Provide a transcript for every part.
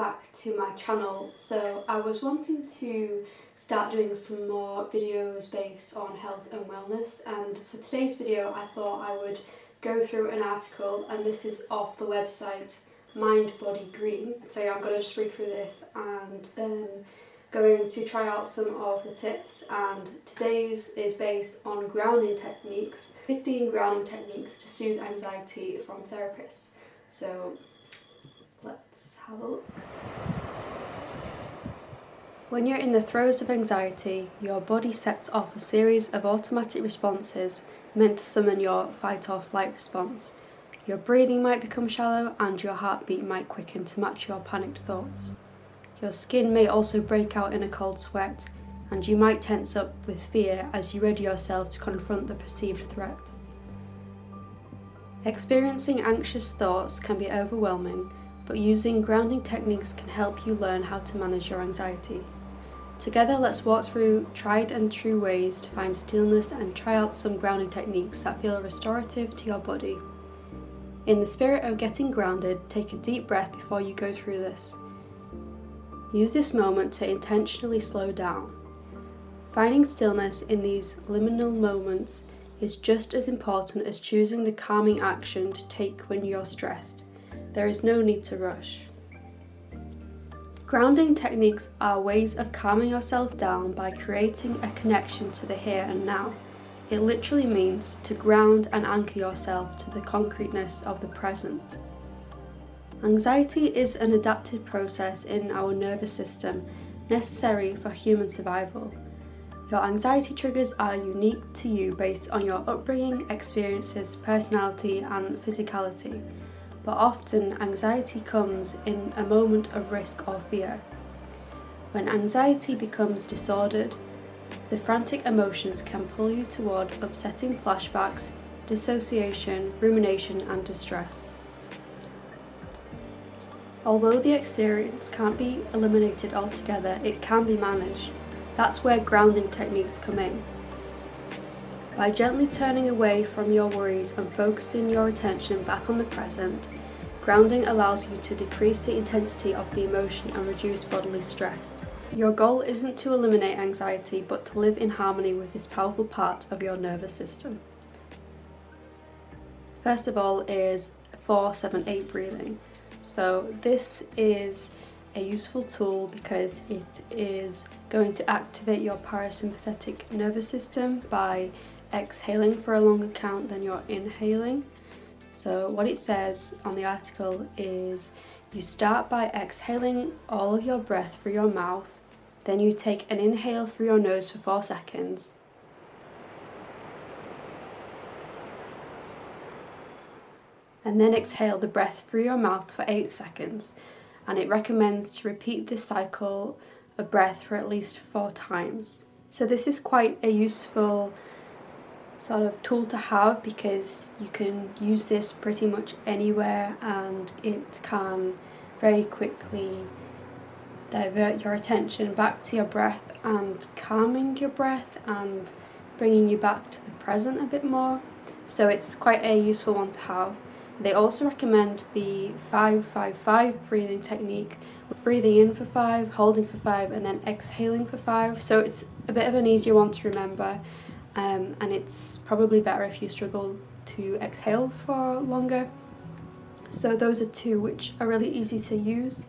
back to my channel. So I was wanting to start doing some more videos based on health and wellness, and for today's video I thought I would go through an article, and this is off the website Mind Body Green. So yeah, I'm going to just read through this and then going to try out some of the tips. And today's is based on grounding techniques, 15 grounding techniques to soothe anxiety from therapists. So let's have a look. When you're in the throes of anxiety, your body sets off a series of automatic responses meant to summon your fight or flight response. Your breathing might become shallow and your heartbeat might quicken to match your panicked thoughts. Your skin may also break out in a cold sweat, and you might tense up with fear as you ready yourself to confront the perceived threat. Experiencing anxious thoughts can be overwhelming, but using grounding techniques can help you learn how to manage your anxiety. Together, let's walk through tried and true ways to find stillness and try out some grounding techniques that feel restorative to your body. In the spirit of getting grounded, take a deep breath before you go through this. Use this moment to intentionally slow down. Finding stillness in these liminal moments is just as important as choosing the calming action to take when you're stressed. There is no need to rush. Grounding techniques are ways of calming yourself down by creating a connection to the here and now. It literally means to ground and anchor yourself to the concreteness of the present. Anxiety is an adaptive process in our nervous system necessary for human survival. Your anxiety triggers are unique to you based on your upbringing, experiences, personality, and physicality, but often anxiety comes in a moment of risk or fear. When anxiety becomes disordered, the frantic emotions can pull you toward upsetting flashbacks, dissociation, rumination, and distress. Although the experience can't be eliminated altogether, it can be managed. That's where grounding techniques come in. By gently turning away from your worries and focusing your attention back on the present, grounding allows you to decrease the intensity of the emotion and reduce bodily stress. Your goal isn't to eliminate anxiety, but to live in harmony with this powerful part of your nervous system. First of all is 4-7-8 breathing. So this is a useful tool because it is going to activate your parasympathetic nervous system by exhaling for a longer count than you're inhaling. So what it says on the article is you start by exhaling all of your breath through your mouth, then you take an inhale through your nose for 4 seconds, and then exhale the breath through your mouth for 8 seconds. And it recommends to repeat this cycle of breath for at least 4 times. So this is quite a useful sort of tool to have because you can use this pretty much anywhere, and it can very quickly divert your attention back to your breath and calming your breath and bringing you back to the present a bit more. So it's quite a useful one to have. They also recommend the 5-5-5 breathing technique, breathing in for 5, holding for 5, and then exhaling for 5. So it's a bit of an easier one to remember, and it's probably better if you struggle to exhale for longer. So those are 2 which are really easy to use.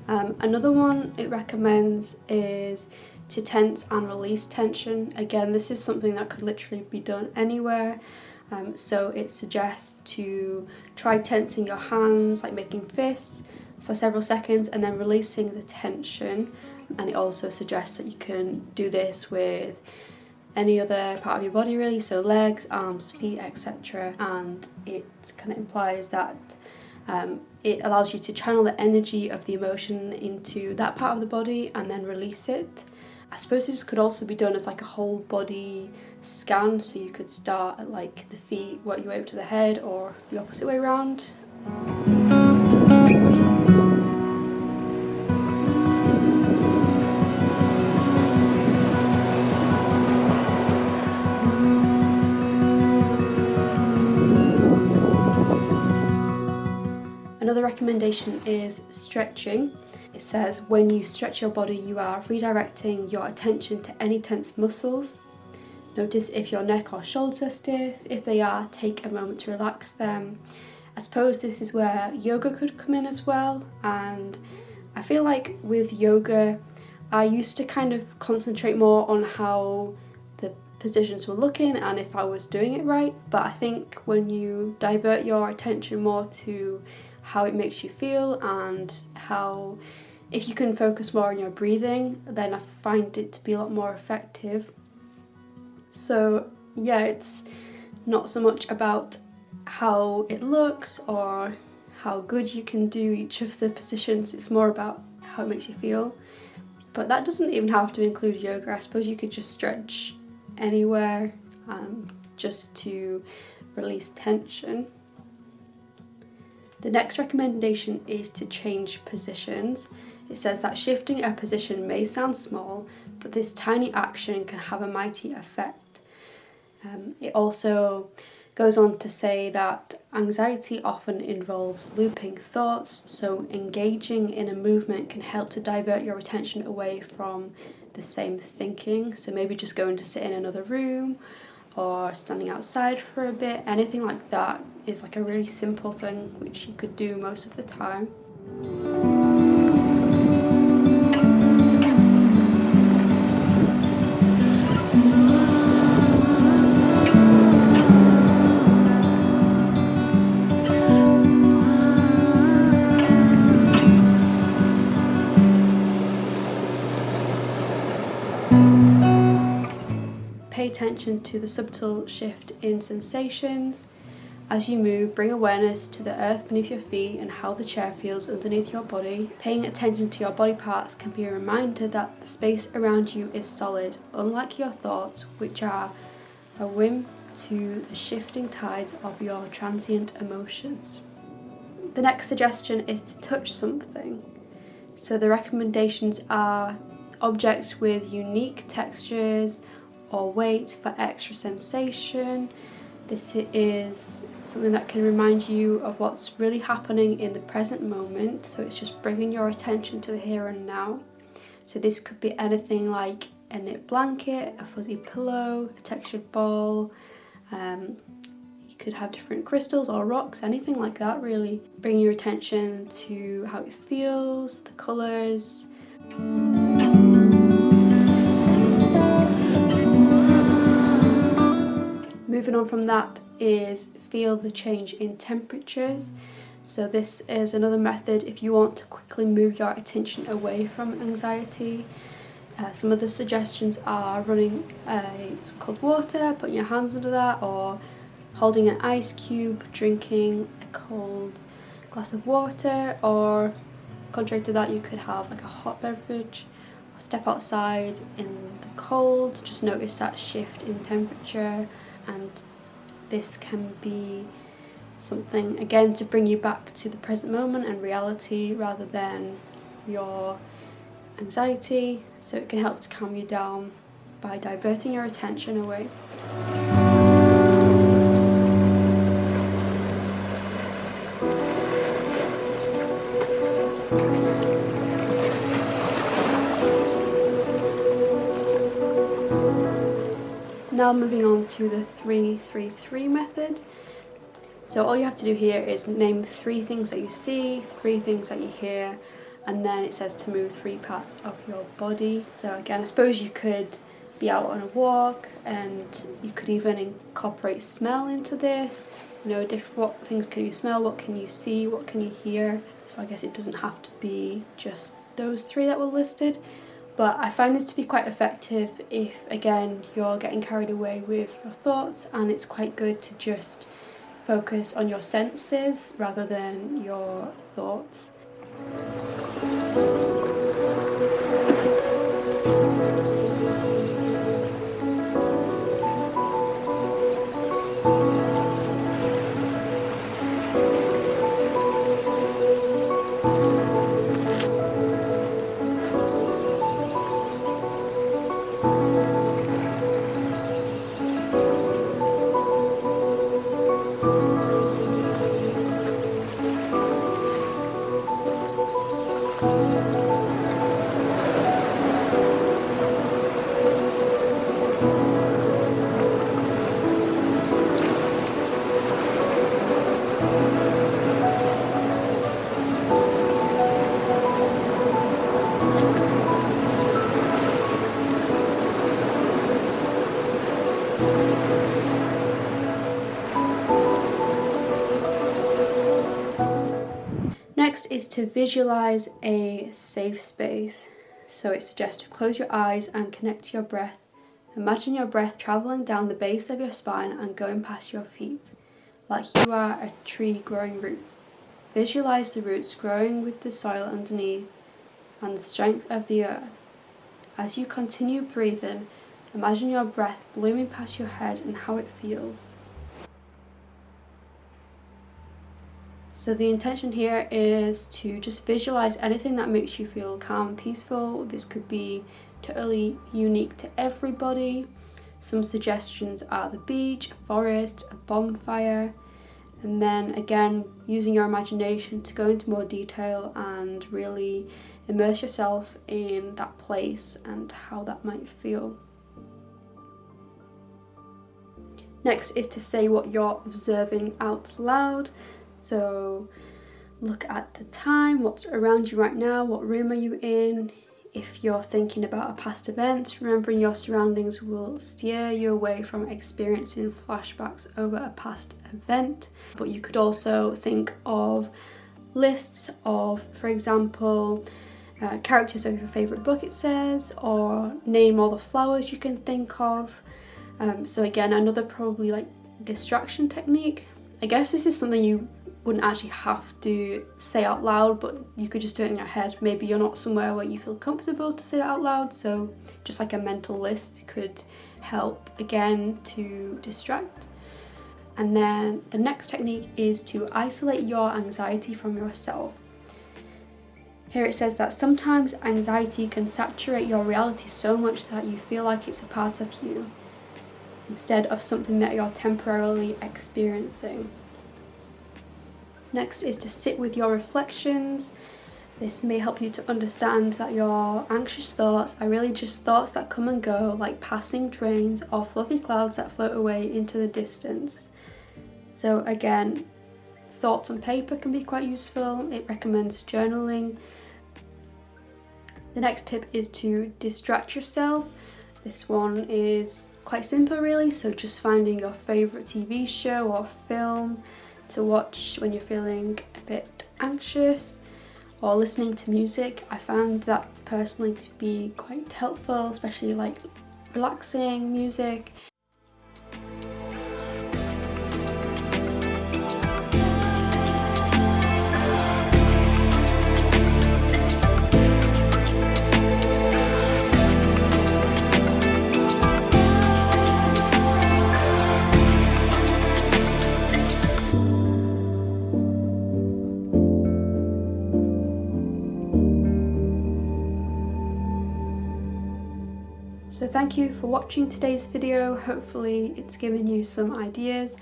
Another one it recommends is to tense and release tension. Again, this is something that could literally be done anywhere. So it suggests to try tensing your hands, like making fists, for several seconds and then releasing the tension. And it also suggests that you can do this with any other part of your body really, so legs, arms, feet, etc. And it kind of implies that it allows you to channel the energy of the emotion into that part of the body and then release it. I suppose this could also be done as like a whole body scan, so you could start at like the feet, work your way up to the head, or the opposite way around. Another recommendation is stretching. It says, when you stretch your body, you are redirecting your attention to any tense muscles. Notice if your neck or shoulders are stiff. If they are, take a moment to relax them. I suppose this is where yoga could come in as well, and I feel like with yoga, I used to kind of concentrate more on how the positions were looking and if I was doing it right, but I think when you divert your attention more to how it makes you feel and how, if you can focus more on your breathing, then I find it to be a lot more effective. So yeah, it's not so much about how it looks or how good you can do each of the positions, it's more about how it makes you feel. But that doesn't even have to include yoga. I suppose you could just stretch anywhere just to release tension. The next recommendation is to change positions. It says that shifting a position may sound small, but this tiny action can have a mighty effect. It also goes on to say that anxiety often involves looping thoughts, so engaging in a movement can help to divert your attention away from the same thinking. So maybe just going to sit in another room or standing outside for a bit, anything like that is like a really simple thing which you could do most of the time. Pay attention to the subtle shift in sensations. As you move, bring awareness to the earth beneath your feet and how the chair feels underneath your body. Paying attention to your body parts can be a reminder that the space around you is solid, unlike your thoughts, which are a whim to the shifting tides of your transient emotions. The next suggestion is to touch something. So the recommendations are objects with unique textures or weight for extra sensation. This is something that can remind you of what's really happening in the present moment, so it's just bringing your attention to the here and now. So this could be anything like a knit blanket, a fuzzy pillow, a textured ball. You could have different crystals or rocks, anything like that really. Bring your attention to how it feels, the colours. Moving on from that is feel the change in temperatures. So this is another method if you want to quickly move your attention away from anxiety. Some of the suggestions are running some cold water, putting your hands under that, or holding an ice cube, drinking a cold glass of water, or contrary to that you could have like a hot beverage, or step outside in the cold, just notice that shift in temperature. And this can be something, again, to bring you back to the present moment and reality rather than your anxiety. So it can help to calm you down by diverting your attention away. Now moving on to the 3-3-3 method. So all you have to do here is name 3 things that you see, 3 things that you hear, and then it says to move 3 parts of your body. So again, I suppose you could be out on a walk and you could even incorporate smell into this. You know, what things can you smell, what can you see, what can you hear. So I guess it doesn't have to be just those 3 that were listed. But I find this to be quite effective if, again, you're getting carried away with your thoughts, and it's quite good to just focus on your senses rather than your thoughts. Next is to visualize a safe space. So it suggests to close your eyes and connect to your breath. Imagine your breath traveling down the base of your spine and going past your feet, like you are a tree growing roots. Visualize the roots growing with the soil underneath and the strength of the earth. As you continue breathing, imagine your breath blooming past your head and how it feels. So the intention here is to just visualize anything that makes you feel calm and peaceful. This could be totally unique to everybody. Some suggestions are the beach, a forest, a bonfire, and then again using your imagination to go into more detail and really immerse yourself in that place and how that might feel. Next is to say what you're observing out loud. So look at the time, what's around you right now, what room are you in. If you're thinking about a past event, remembering your surroundings will steer you away from experiencing flashbacks over a past event. But you could also think of lists of, for example, characters of your favourite book, it says, or name all the flowers you can think of. So again, another probably like distraction technique. I guess this is something you wouldn't actually have to say out loud, but you could just do it in your head. Maybe you're not somewhere where you feel comfortable to say it out loud, so just like a mental list could help again to distract. And then the next technique is to isolate your anxiety from yourself. Here it says that sometimes anxiety can saturate your reality so much that you feel like it's a part of you, instead of something that you're temporarily experiencing. Next is to sit with your reflections. This may help you to understand that your anxious thoughts are really just thoughts that come and go, like passing trains or fluffy clouds that float away into the distance. So again, thoughts on paper can be quite useful. It recommends journaling. The next tip is to distract yourself. This one is quite simple really, so just finding your favourite TV show or film to watch when you're feeling a bit anxious, or listening to music. I found that personally to be quite helpful, especially like relaxing music. So thank you for watching today's video. Hopefully it's given you some ideas.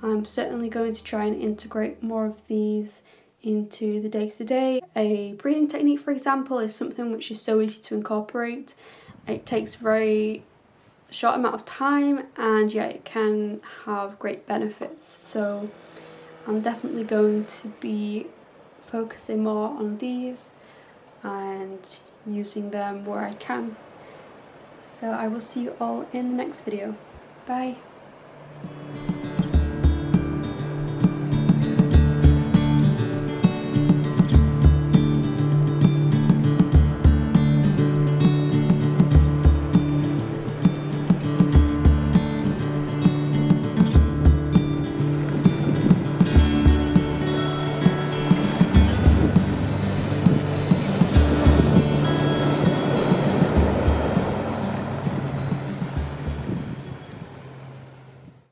I'm certainly going to try and integrate more of these into the day-to-day. A breathing technique, for example, is something which is so easy to incorporate. It takes a very short amount of time and yet it can have great benefits. So I'm definitely going to be focusing more on these and using them where I can. So I will see you all in the next video. Bye!